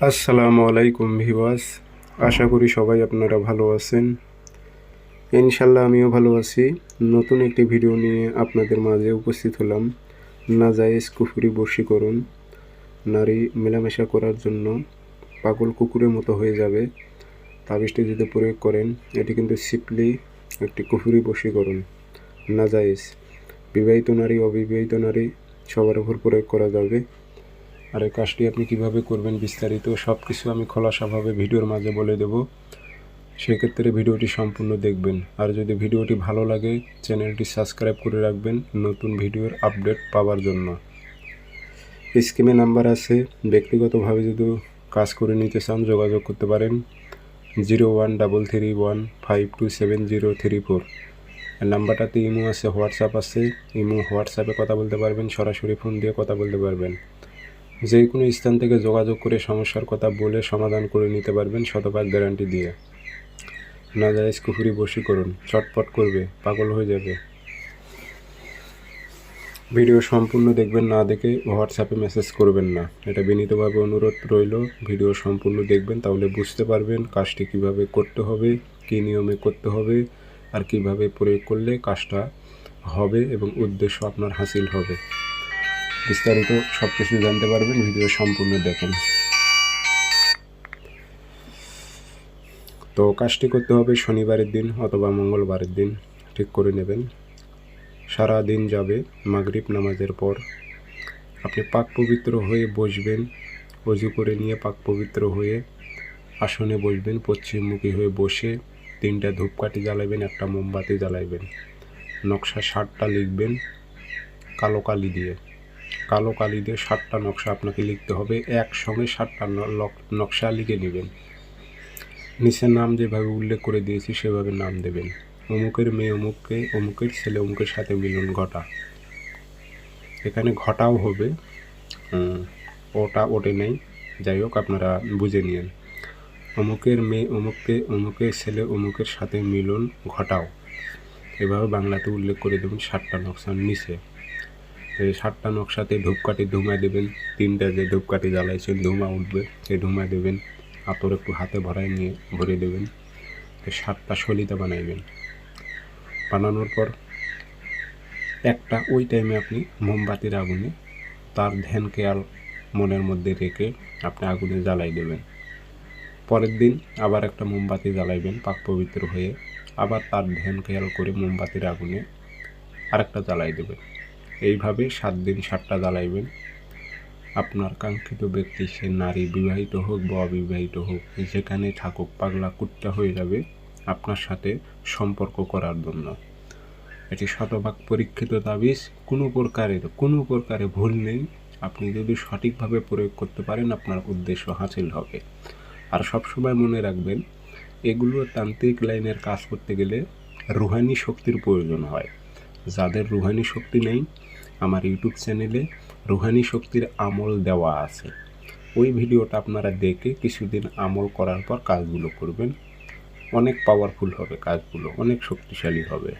আসসালামু আলাইকুম ভিউয়ার্স, আশা করি সবাই আপনারা ভালো আছেন। ইনশাল্লাহ আমিও ভালো আছি। নতুন একটি ভিডিও নিয়ে আপনাদের মাঝে উপস্থিত হলাম। নাজায়েজ কুফরি বশীকরণ, নারী মেলামেশা করার জন্য পাগল কুকুরের মতো হয়ে যাবে তাবিজটি যদি প্রয়োগ করেন, এটি কিন্তু সিম্পলি একটি কুফরি বশীকরণ। নাজায়েজ বিবাহিত নারী, অবিবাহিত নারী সবার উপর প্রয়োগ করা যাবে। আর এই কাজটি আপনি কিভাবে করবেন বিস্তারিত সব কিছু আমি খোলাসাভাবে ভিডিওর মাঝে বলে দেব। সেক্ষেত্রে ভিডিওটি সম্পূর্ণ দেখবেন। আর যদি ভিডিওটি ভালো লাগে, চ্যানেলটি সাবস্ক্রাইব করে রাখবেন নতুন ভিডিওর আপডেট পাওয়ার জন্য। স্ক্রিনে নাম্বার আছে, ব্যক্তিগতভাবে যদি কাজ করে নিতে চান যোগাযোগ করতে পারেন 013315270034। এই নাম্বারটাতে ইমো আছে, হোয়াটসঅ্যাপ আছে। ইমো হোয়াটসঅ্যাপে কথা বলতে পারবেন, সরাসরি ফোন দিয়ে কথা বলতে পারবেন। যে কোনো স্থান থেকে যোগাযোগ করে সমস্যার কথা বলে সমাধান করে নিতে পারবেন শতভাগ গ্যারান্টি দিয়ে। নাজায়েজ কুফরি বশীকরণ চটপট করবে, পাগল হয়ে যাবে। ভিডিও সম্পূর্ণ দেখবেন, না দেখে হোয়াটসঅ্যাপে মেসেজ করবেন না, এটা বিনীতভাবে অনুরোধ রইল। ভিডিও সম্পূর্ণ দেখবেন, তাহলে বুঝতে পারবেন কাজটি কিভাবে করতে হবে, কী নিয়মে করতে হবে, আর কিভাবে প্রয়োগ করলে কাজটা হবে এবং উদ্দেশ্য আপনার হাসিল হবে। বিস্তারিত সব কিছু জানতে পারবেন, ভিডিও সম্পূর্ণ দেখেন। তো কাজটি করতে হবে শনিবারের দিন অথবা মঙ্গলবারের দিন ঠিক করে নেবেন। সারা দিন যাবে, মাগরিব নামাজের পর আপনি পাক পবিত্র হয়ে বসবেন। অজু করে নিয়ে পাক পবিত্র হয়ে আসনে বসবেন, পশ্চিমমুখী হয়ে বসে 3টা ধূপকাঠি জ্বালাইবেন, একটা মোমবাতি জ্বালাইবেন। নকশা 7টা লিখবেন কালো কালি দিয়ে। কালো কালি দিয়ে 7টা নকশা আপনাকে লিখতে হবে, একসঙ্গে 7টা নকশা লিখে নেবেন। নিচে নাম যেভাবে উল্লেখ করে দিয়েছি সেভাবে নাম দেবেন। অমুকের মেয়ে অমুককে, অমুকের ছেলে অমুকের সাথে মিলন ঘটা। এখানে ঘটাও হবে, ওটে নেই, যাই হোক আপনারা বুঝে নিন। অমুকের মেয়ে অমুককে, অমুকের ছেলে অমুকের সাথে মিলন ঘটাও, এভাবে বাংলাতে উল্লেখ করে দেবেন 7টা নকশার নিচে। এই 7টা নকশাতে ধূপকাঠি ধুমা দেবেন। 3টা যে ধূপকাঠি জ্বালাইছেন ধুমা উঠবে, সেই ধুমা দেবেন। আতর একটু হাতে ভরায় নিয়ে ভরে দেবেন। 7টা সলিতা বানাইবেন। বানানোর পর একটা ওই টাইমে আপনি মোমবাতির আগুনে তার ধ্যান খেয়াল মনের মধ্যে রেখে আপনি আগুনে জ্বালাই দেবেন। পরের দিন আবার একটা মোমবাতি জ্বালাইবেন পাক পবিত্র হয়ে, আবার তার ধ্যান খেয়াল করে মোমবাতির আগুনে আরেকটা জ্বালাই দেবেন। এইভাবে 7 দিন 7টা জ্বালাইবেন। আপনার কাঙ্ক্ষিত ব্যক্তি, সে নারী বিবাহিত হোক বা অবিবাহিত হোক, যেখানে থাকুক, পাগলা কুত্তা হয়ে যাবে আপনার সাথে সম্পর্ক করার জন্য। এটি শতভাগ পরীক্ষিত তাবিজ, কোনো প্রকারে ভুল নেই। আপনি যদি সঠিকভাবে প্রয়োগ করতে পারেন আপনার উদ্দেশ্য হাসিল হবে। আর সবসময় মনে রাখবেন, এগুলো তান্ত্রিক লাইনের কাজ করতে গেলে রুহানি শক্তির প্রয়োজন হয়। যাদের রুহানি শক্তি নেই, আমার ইউটিউব চ্যানেলে রুহানি শক্তির আমল দেওয়া আছে। ওই ভিডিওটা আপনারা দেখে কিছুদিন আমল করার পর কাজগুলো করবেন, অনেক পাওয়ারফুল হবে, কাজগুলো অনেক শক্তিশালী হবে।